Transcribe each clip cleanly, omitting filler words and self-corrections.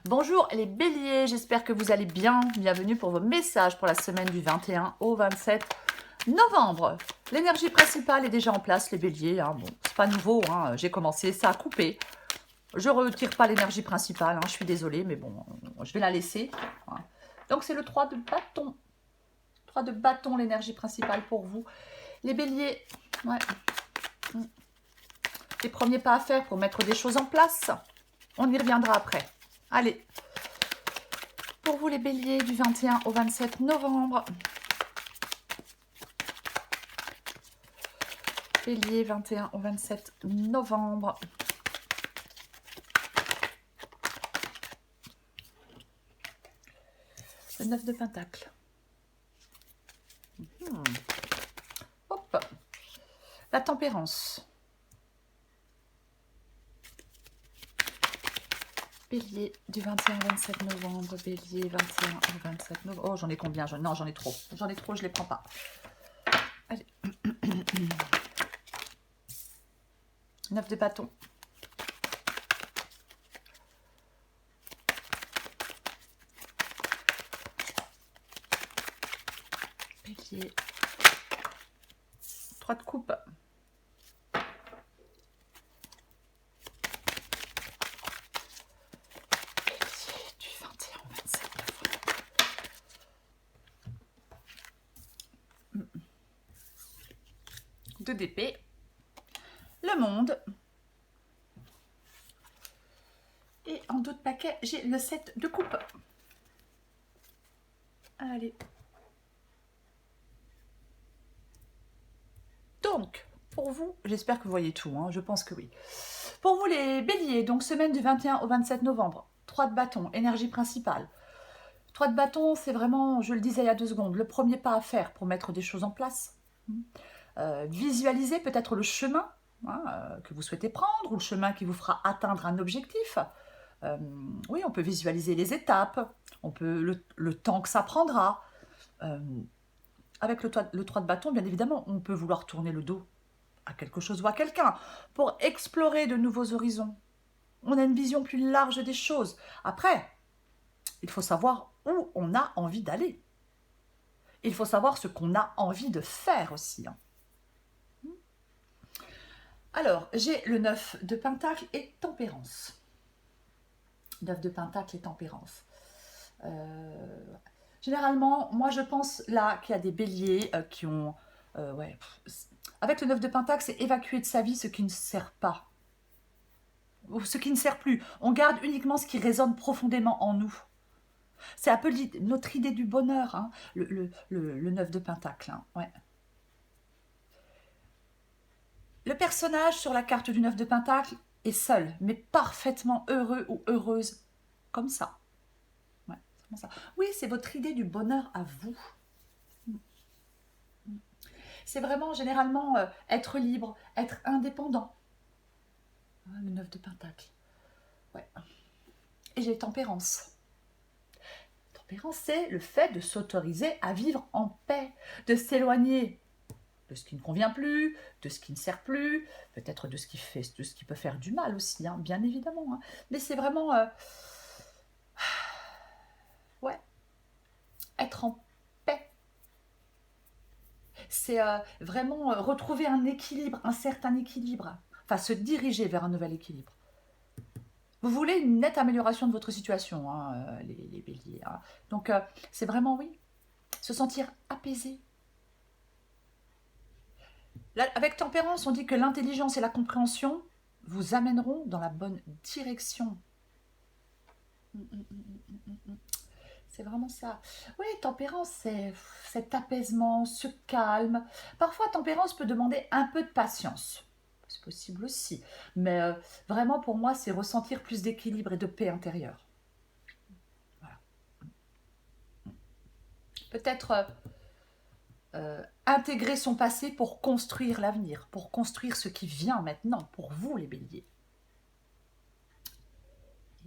Bonjour les béliers, j'espère que vous allez bien. Bienvenue pour vos messages pour la semaine du 21 au 27 novembre. L'énergie principale est déjà en place, les béliers. Bon, c'est pas nouveau, j'ai commencé, ça a coupé. Je retire pas l'énergie principale, je suis désolée, mais bon, je vais la laisser. Donc c'est le 3 de bâton. 3 de bâton, l'énergie principale pour vous. Les béliers, ouais. Les premiers pas à faire pour mettre des choses en place. On y reviendra après. Allez. Pour vous les béliers du 21 au 27 novembre. Bélier 21 au 27 novembre. Le 9 de Pentacle. Hop. La tempérance. Bélier du 21 au 27 novembre. Bélier 21 au 27 novembre. Oh, j'en ai combien? Non, j'en ai trop. J'en ai trop, je ne les prends pas. Allez. 9 de bâton. Bélier. 3 de coupe. De d'épée, le monde, et en dos de paquet, j'ai le 7 de coupe. Allez. Donc, pour vous, j'espère que vous voyez tout, je pense que oui. Pour vous les béliers, donc semaine du 21 au 27 novembre, 3 de bâton, énergie principale. 3 de bâton, c'est vraiment, je le disais il y a 2 secondes, le premier pas à faire pour mettre des choses en place. Visualiser peut-être le chemin que vous souhaitez prendre ou le chemin qui vous fera atteindre un objectif. Oui, on peut visualiser les étapes, on peut le temps que ça prendra. Avec le 3 de bâton, bien évidemment, on peut vouloir tourner le dos à quelque chose ou à quelqu'un pour explorer de nouveaux horizons. On a une vision plus large des choses. Après, il faut savoir où on a envie d'aller. Il faut savoir ce qu'on a envie de faire aussi. Alors, j'ai le 9 de Pentacle et Tempérance. 9 de Pentacle et Tempérance. Généralement, moi je pense là qu'il y a des béliers qui ont... avec le 9 de Pentacle, c'est évacuer de sa vie ce qui ne sert pas. Ou ce qui ne sert plus. On garde uniquement ce qui résonne profondément en nous. C'est un peu notre idée du bonheur, le 9 de Pentacle. Ouais. Le personnage sur la carte du 9 de Pentacle est seul, mais parfaitement heureux ou heureuse, comme ça. Ouais, c'est comme ça. Oui, c'est votre idée du bonheur à vous. C'est vraiment, généralement, être libre, être indépendant. Le 9 de Pentacle. Ouais. Et j'ai tempérance. Tempérance, c'est le fait de s'autoriser à vivre en paix, de s'éloigner de ce qui ne convient plus, de ce qui ne sert plus, peut-être de ce qui peut faire du mal aussi, bien évidemment. Mais c'est vraiment être en paix. C'est vraiment retrouver un équilibre, un certain équilibre, enfin se diriger vers un nouvel équilibre. Vous voulez une nette amélioration de votre situation, les béliers. Donc c'est vraiment, oui, se sentir apaisé. Là, avec tempérance, on dit que l'intelligence et la compréhension vous amèneront dans la bonne direction. C'est vraiment ça. Oui, tempérance, c'est cet apaisement, ce calme. Parfois, tempérance peut demander un peu de patience. C'est possible aussi. Mais vraiment, pour moi, c'est ressentir plus d'équilibre et de paix intérieure. Voilà. Peut-être intégrer son passé pour construire l'avenir, pour construire ce qui vient maintenant, pour vous, les béliers.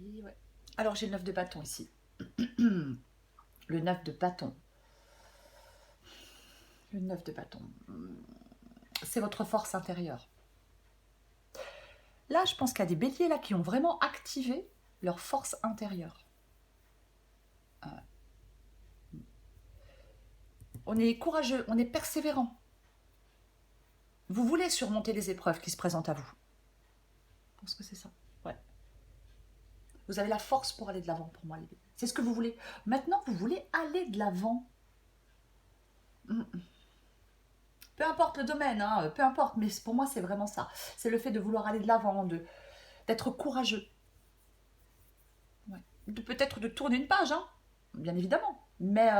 Et ouais. Alors, j'ai le 9 de bâton ici. Le 9 de bâton. Le 9 de bâton. C'est votre force intérieure. Là, je pense qu'il y a des béliers là qui ont vraiment activé leur force intérieure. On est courageux, on est persévérant. Vous voulez surmonter les épreuves qui se présentent à vous. Je pense que c'est ça. Ouais. Vous avez la force pour aller de l'avant pour moi, les bébés. C'est ce que vous voulez. Maintenant, vous voulez aller de l'avant. Peu importe le domaine, hein, peu importe, mais pour moi, c'est vraiment ça. C'est le fait de vouloir aller de l'avant, d'être courageux. Ouais. Peut-être de tourner une page, hein, bien évidemment. Mais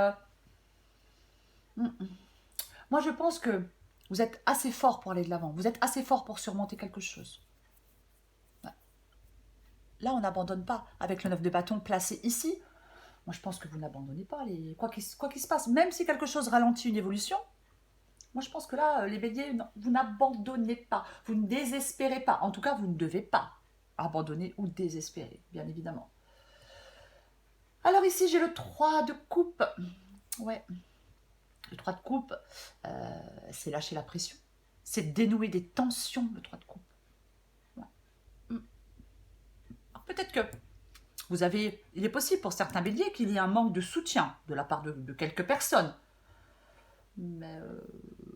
moi, je pense que vous êtes assez fort pour aller de l'avant. Vous êtes assez fort pour surmonter quelque chose. Ouais. Là, on n'abandonne pas avec le 9 de bâton placé ici. Moi, je pense que vous n'abandonnez pas, quoi qu'il se passe. Même si quelque chose ralentit une évolution, moi, je pense que là, les béliers, non, vous n'abandonnez pas. Vous ne désespérez pas. En tout cas, vous ne devez pas abandonner ou désespérer, bien évidemment. Alors ici, j'ai le 3 de coupe. Ouais. Le 3 de coupe, c'est lâcher la pression. C'est dénouer des tensions, le 3 de coupe. Ouais. Peut-être que il est possible pour certains béliers qu'il y ait un manque de soutien de la part de quelques personnes. Mais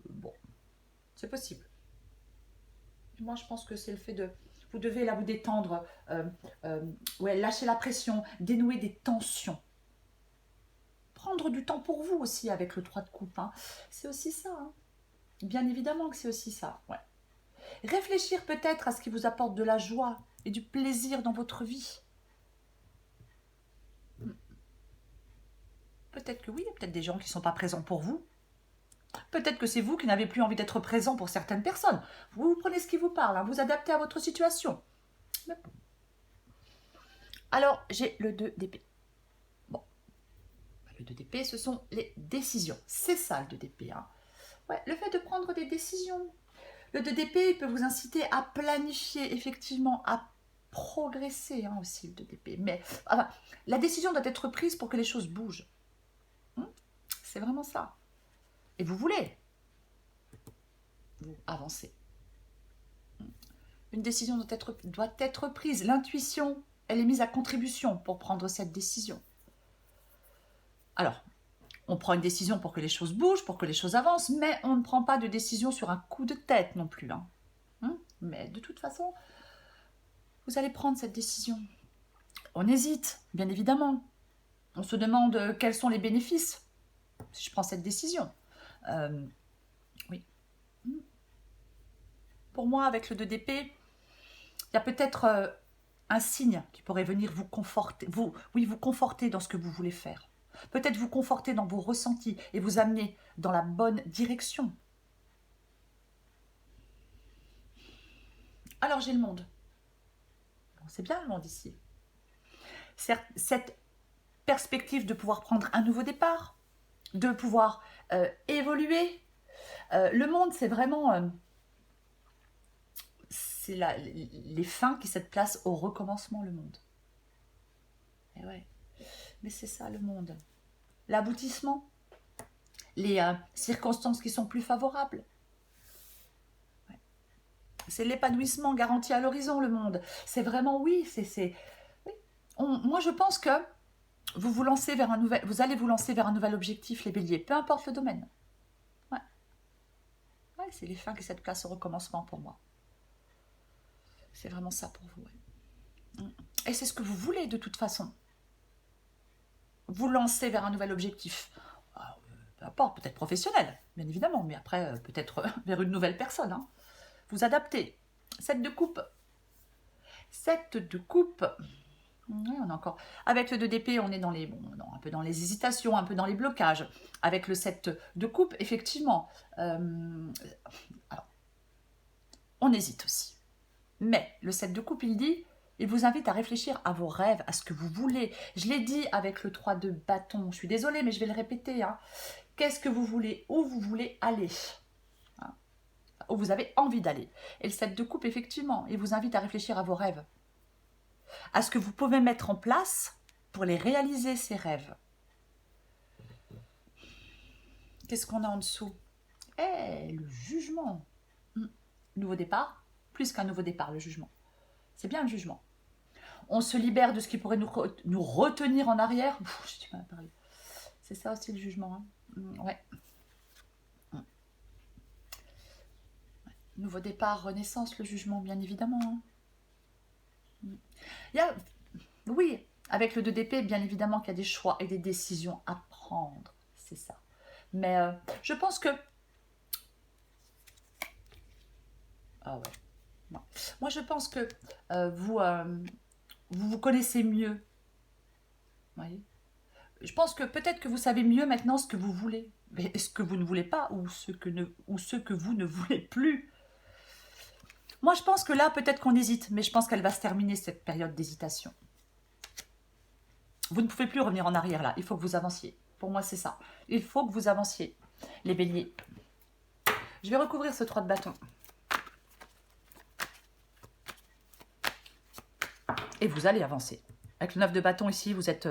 bon, c'est possible. Moi, je pense que c'est le fait de... Vous devez là vous détendre, ouais, lâcher la pression, dénouer des tensions. Prendre du temps pour vous aussi avec le 3 de coupe. Hein. C'est aussi ça. Hein. Bien évidemment que c'est aussi ça. Ouais. Réfléchir peut-être à ce qui vous apporte de la joie et du plaisir dans votre vie. Peut-être que oui, il y a peut-être des gens qui ne sont pas présents pour vous. Peut-être que c'est vous qui n'avez plus envie d'être présent pour certaines personnes. Vous prenez ce qui vous parle, hein, vous adaptez à votre situation. Alors, j'ai le 2 d'épée. Bon. Le 2 d'épée, ce sont les décisions. C'est ça, le 2 d'épée. Hein. Ouais, le fait de prendre des décisions. Le 2 d'épée, il peut vous inciter à planifier, effectivement, à progresser hein, aussi, le 2 d'épée. Mais enfin, la décision doit être prise pour que les choses bougent. C'est vraiment ça. Et vous voulez vous avancer. Une décision doit être prise. L'intuition, elle est mise à contribution pour prendre cette décision. Alors, on prend une décision pour que les choses bougent, pour que les choses avancent, mais on ne prend pas de décision sur un coup de tête non plus. Hein. Mais de toute façon, vous allez prendre cette décision. On hésite, bien évidemment. On se demande quels sont les bénéfices si je prends cette décision. Oui. Pour moi, avec le 2 d'épée, il y a peut-être un signe qui pourrait venir vous conforter, vous conforter dans ce que vous voulez faire. Peut-être vous conforter dans vos ressentis et vous amener dans la bonne direction. Alors j'ai le monde. Bon, c'est bien le monde ici. Cette perspective de pouvoir prendre un nouveau départ, de pouvoir évoluer. Le monde, c'est vraiment... c'est les fins qui cèdent place au recommencement, le monde. Et ouais. Mais c'est ça, le monde. L'aboutissement. Les circonstances qui sont plus favorables. Ouais. C'est l'épanouissement garanti à l'horizon, le monde. C'est vraiment, oui, oui. Moi, je pense que vous allez vous lancer vers un nouvel objectif, les béliers, peu importe le domaine. Ouais. Ouais, c'est les fins qui cèdent place au recommencement pour moi. C'est vraiment ça pour vous. Ouais. Et c'est ce que vous voulez de toute façon. Vous lancer vers un nouvel objectif. Peu importe, peut-être professionnel, bien évidemment, mais après, peut-être vers une nouvelle personne. Hein. Vous adaptez. 7 de coupe. 7 de coupe. Oui, on a encore. Avec le 2 d'épée, on est dans un peu dans les hésitations, un peu dans les blocages. Avec le 7 de coupe, effectivement, alors, on hésite aussi. Mais le 7 de coupe, il vous invite à réfléchir à vos rêves, à ce que vous voulez. Je l'ai dit avec le 3 de bâton, je suis désolée, mais je vais le répéter. Hein. Qu'est-ce que vous voulez? Où vous voulez aller? Hein, où vous avez envie d'aller. Et le 7 de coupe, effectivement, il vous invite à réfléchir à vos rêves. À ce que vous pouvez mettre en place pour les réaliser, ces rêves. Qu'est-ce qu'on a en dessous? Le jugement. Nouveau départ, plus qu'un nouveau départ, le jugement. C'est bien le jugement. On se libère de ce qui pourrait nous retenir en arrière. J'ai du mal à parler. C'est ça aussi le jugement. Hein. Ouais. Nouveau départ, renaissance, le jugement, bien évidemment. Hein. Il y a, oui, avec le 2 d'épée, bien évidemment qu'il y a des choix et des décisions à prendre. C'est ça. Mais je pense que... Ah ouais. Moi, je pense que vous connaissez mieux. Voyez, je pense que peut-être que vous savez mieux maintenant ce que vous voulez. Mais ce que vous ne voulez pas ou ce que vous ne voulez plus. Moi, je pense que là, peut-être qu'on hésite, mais je pense qu'elle va se terminer, cette période d'hésitation. Vous ne pouvez plus revenir en arrière, là. Il faut que vous avanciez. Pour moi, c'est ça. Il faut que vous avanciez. Les béliers. Je vais recouvrir ce 3 de bâton. Et vous allez avancer. Avec le 9 de bâton ici, vous êtes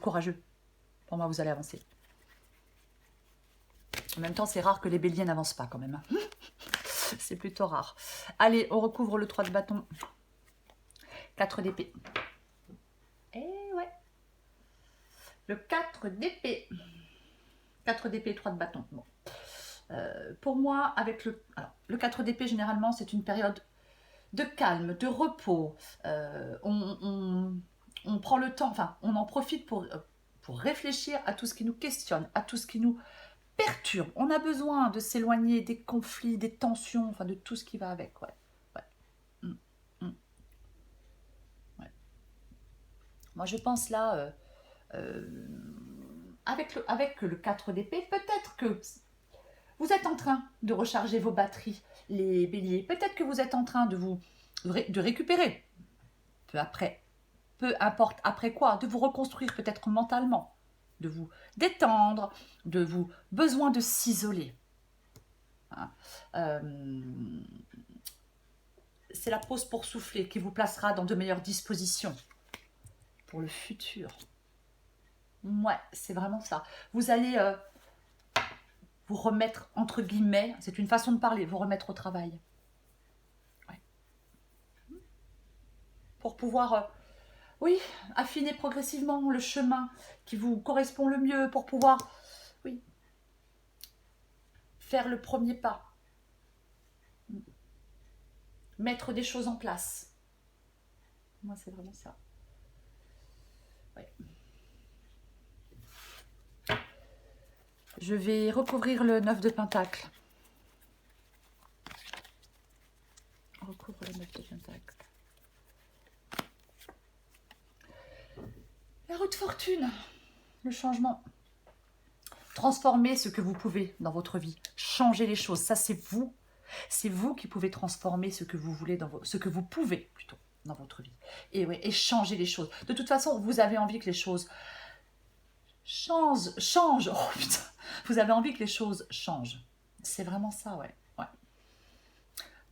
courageux. Pour moi, vous allez avancer. En même temps, c'est rare que les béliers n'avancent pas quand même. C'est plutôt rare. Allez, on recouvre le 3 de bâton. 4 d'épée. Eh ouais. Le 4 d'épée. 4 d'épée, 3 de bâton. Bon. Pour moi, avec le 4 d'épée, généralement, c'est une période de calme, de repos. On prend le temps, enfin, on en profite pour réfléchir à tout ce qui nous questionne, à tout ce qui nous perturbe. On a besoin de s'éloigner des conflits, des tensions, enfin de tout ce qui va avec. Ouais. Ouais. Ouais. Moi, je pense là, avec le 4 d'épée, peut-être que vous êtes en train de recharger vos batteries, les béliers. Peut-être que vous êtes en train de récupérer, peu importe après quoi, de vous reconstruire peut-être mentalement, de vous détendre, de vous besoin de s'isoler. Hein. C'est la pause pour souffler qui vous placera dans de meilleures dispositions pour le futur. Ouais, c'est vraiment ça. Vous allez vous remettre, entre guillemets, c'est une façon de parler, vous remettre au travail. Ouais. Pour pouvoir... oui, affiner progressivement le chemin qui vous correspond le mieux pour pouvoir, oui, faire le premier pas. Mettre des choses en place. Moi, c'est vraiment ça. Ouais. Je vais recouvrir le 9 de Pentacle. Recouvre le 9 de Pentacle. La roue de fortune, le changement. Transformer ce que vous pouvez dans votre vie. Changer les choses, ça c'est vous. C'est vous qui pouvez transformer ce que vous voulez, ce que vous pouvez plutôt dans votre vie. Et, ouais, et changer les choses. De toute façon, vous avez envie que les choses changent. Oh putain, vous avez envie que les choses changent. C'est vraiment ça, ouais.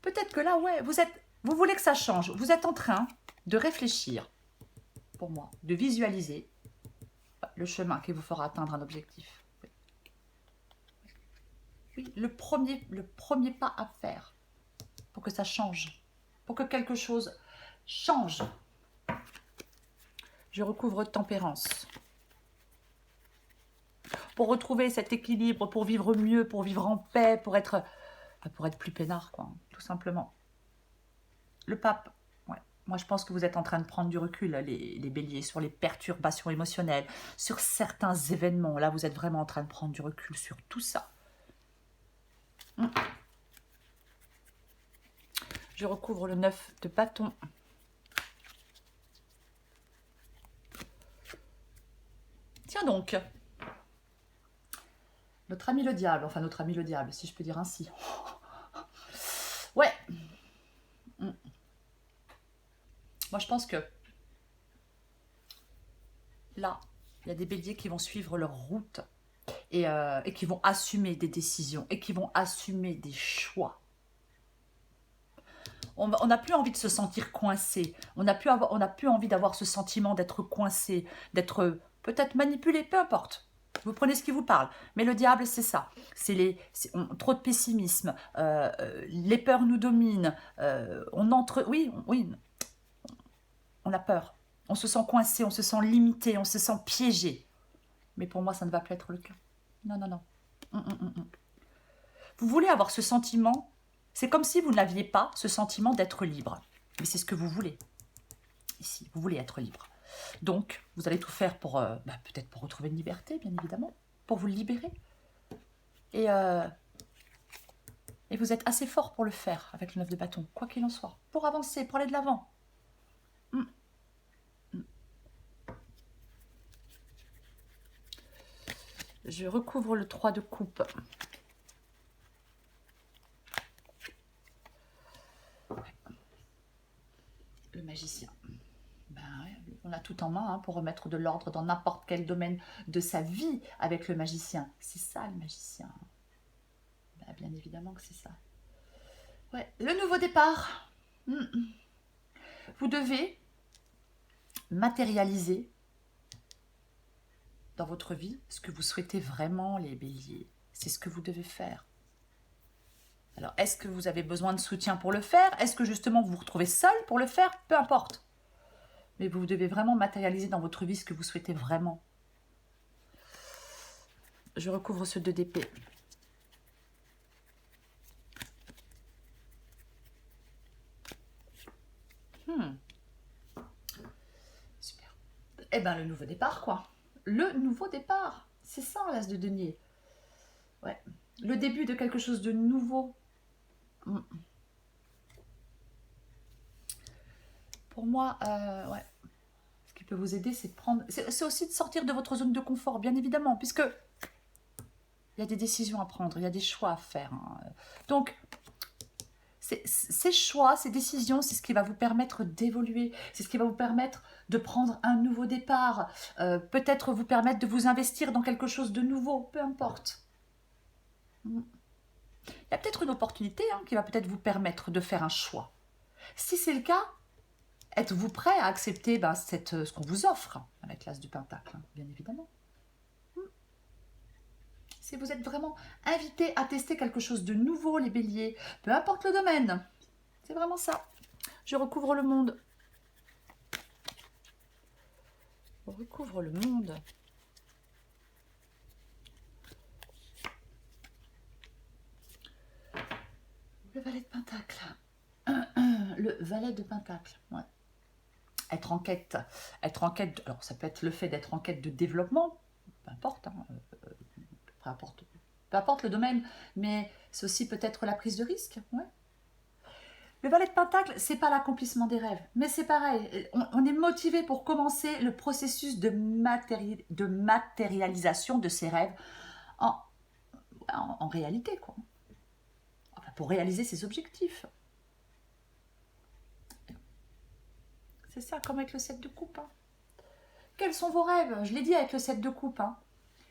Peut-être que là, ouais, vous voulez que ça change. Vous êtes en train de réfléchir, pour moi, de visualiser le chemin qui vous fera atteindre un objectif. Oui, le premier pas à faire pour que ça change, pour que quelque chose change. Je recouvre tempérance. Pour retrouver cet équilibre, pour vivre mieux, pour vivre en paix, pour être plus peinard, quoi, tout simplement. Le pape, ouais. Moi je pense que vous êtes en train de prendre du recul, les béliers, sur les perturbations émotionnelles, sur certains événements. Là, vous êtes vraiment en train de prendre du recul sur tout ça. Je recouvre le 9 de bâton. Tiens donc, notre ami le diable, enfin notre ami le diable, si je peux dire ainsi. Ouais. Moi je pense que là, il y a des béliers qui vont suivre leur route et qui vont assumer des décisions et qui vont assumer des choix. On n'a plus envie de se sentir coincé. On n'a plus envie d'avoir ce sentiment d'être coincé, d'être peut-être manipulé, peu importe. Vous prenez ce qui vous parle. Mais le diable, c'est ça. Trop de pessimisme. Les peurs nous dominent. Oui. On a peur. On se sent coincé, on se sent limité, on se sent piégé. Mais pour moi, ça ne va plus être le cas. Non, non, non. Vous voulez avoir ce sentiment, c'est comme si vous n'aviez pas ce sentiment d'être libre. Mais c'est ce que vous voulez. Ici, vous voulez être libre. Donc, vous allez tout faire pour, peut-être pour retrouver une liberté, bien évidemment, pour vous libérer. Et vous êtes assez fort pour le faire avec le 9 de bâton, quoi qu'il en soit. Pour avancer, pour aller de l'avant. Je recouvre le 3 de coupe. Le magicien. Ben ouais, on a tout en main hein, pour remettre de l'ordre dans n'importe quel domaine de sa vie avec le magicien. C'est ça le magicien. Ben, bien évidemment que c'est ça. Ouais, le nouveau départ. Vous devez matérialiser dans votre vie ce que vous souhaitez vraiment, les béliers. C'est ce que vous devez faire. Alors, est-ce que vous avez besoin de soutien pour le faire? Est-ce que justement vous vous retrouvez seul pour le faire? Peu importe. Mais vous devez vraiment matérialiser dans votre vie ce que vous souhaitez vraiment. Je recouvre ce 2 d'épée. Super. Eh bien, le nouveau départ, quoi. Le nouveau départ. C'est ça, l'as de denier. Ouais. Le début de quelque chose de nouveau. Pour moi, ouais. Ce qui peut vous aider, c'est de prendre... C'est aussi de sortir de votre zone de confort, bien évidemment, puisque il y a des décisions à prendre, il y a des choix à faire. Hein. Donc, ces choix, ces décisions, c'est ce qui va vous permettre d'évoluer, c'est ce qui va vous permettre de prendre un nouveau départ, peut-être vous permettre de vous investir dans quelque chose de nouveau, peu importe. Il y a peut-être une opportunité hein, qui va peut-être vous permettre de faire un choix. Si c'est le cas, êtes-vous prêt à accepter ce qu'on vous offre avec l'as du pentacle, hein, bien évidemment. Si vous êtes vraiment invité à tester quelque chose de nouveau, les béliers, peu importe le domaine, c'est vraiment ça. Je recouvre le monde. On recouvre le monde. Le valet de pentacle. Le valet de pentacle, ouais. Être en quête, alors ça peut être le fait d'être en quête de développement, peu importe, hein, peu importe le domaine, mais c'est aussi peut-être la prise de risque, ouais. Le valet de pentacle, c'est pas l'accomplissement des rêves, mais c'est pareil, on est motivé pour commencer le processus de matérialisation de ses rêves en réalité, quoi. Enfin, pour réaliser ses objectifs. C'est ça, comme avec le 7 de coupe. Hein. Quels sont vos rêves? Je l'ai dit avec le 7 de coupe. Hein.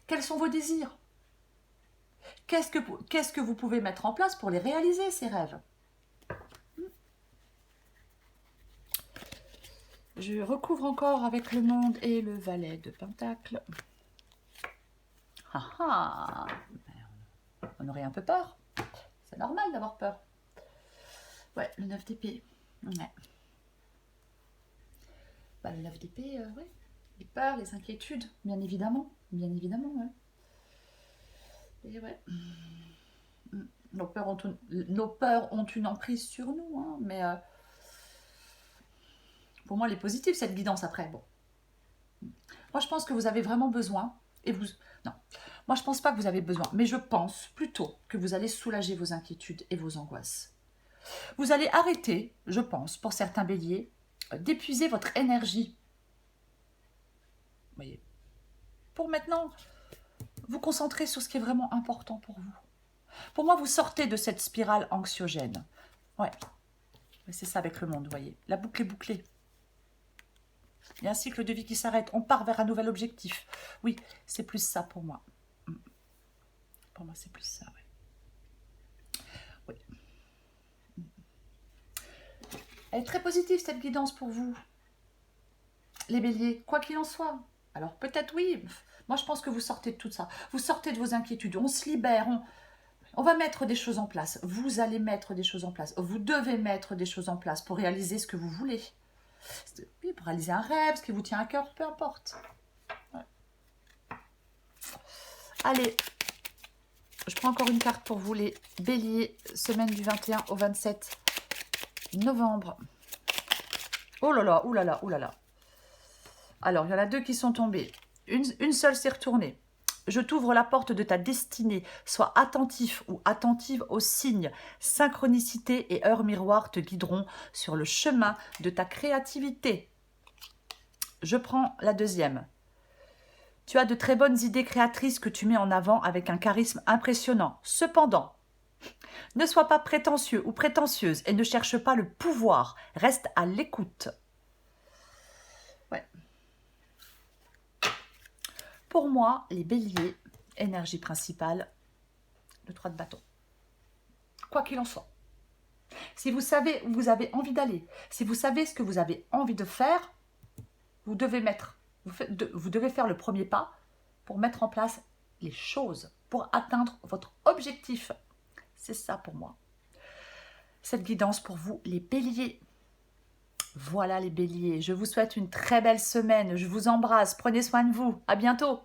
Quels sont vos désirs? Qu'est-ce que vous pouvez mettre en place pour les réaliser, ces rêves? Je recouvre encore avec le monde et le valet de pentacle. Ah ah! On aurait un peu peur. C'est normal d'avoir peur. Ouais, le 9 d'épée. Ouais. Le 9 d'épée, ouais. Les peurs, les inquiétudes, bien évidemment. Bien évidemment, ouais. Et ouais. Nos peurs ont une emprise sur nous, hein, mais pour moi, elle est positive, cette guidance après. Bon. Moi, je pense que vous avez vraiment besoin, non, moi, je pense pas que vous avez besoin, mais je pense plutôt que vous allez soulager vos inquiétudes et vos angoisses. Vous allez arrêter, je pense, pour certains béliers, d'épuiser votre énergie. Vous voyez, pour maintenant vous concentrer sur ce qui est vraiment important pour vous. Pour moi, vous sortez de cette spirale anxiogène. Ouais, c'est ça avec le monde, vous voyez. La boucle est bouclée. Il y a un cycle de vie qui s'arrête. On part vers un nouvel objectif. Oui, c'est plus ça pour moi. Pour moi, c'est plus ça, oui. Elle est très positive, cette guidance pour vous. Les béliers, quoi qu'il en soit. Alors peut-être oui. Moi, je pense que vous sortez de tout ça. Vous sortez de vos inquiétudes. On se libère. On va mettre des choses en place. Vous allez mettre des choses en place. Vous devez mettre des choses en place pour réaliser ce que vous voulez. Oui, pour réaliser un rêve, ce qui vous tient à cœur, peu importe. Ouais. Allez, je prends encore une carte pour vous, les béliers, semaine du 21 au 27 novembre. Oh là là, oulala, oulala. Alors, il y en a deux qui sont tombées. Une seule s'est retournée. Je t'ouvre la porte de ta destinée. Sois attentif ou attentive aux signes. Synchronicité et heure miroir te guideront sur le chemin de ta créativité. Je prends la deuxième. Tu as de très bonnes idées créatrices que tu mets en avant avec un charisme impressionnant. Cependant, ne sois pas prétentieux ou prétentieuse et ne cherche pas le pouvoir. Reste à l'écoute. Ouais. Pour moi, les béliers, énergie principale, le 3 de bâton. Quoi qu'il en soit. Si vous savez où vous avez envie d'aller, si vous savez ce que vous avez envie de faire, vous devez faire le premier pas pour mettre en place les choses, pour atteindre votre objectif. C'est ça pour moi. Cette guidance pour vous, les béliers. Voilà les béliers, je vous souhaite une très belle semaine, je vous embrasse, prenez soin de vous, à bientôt.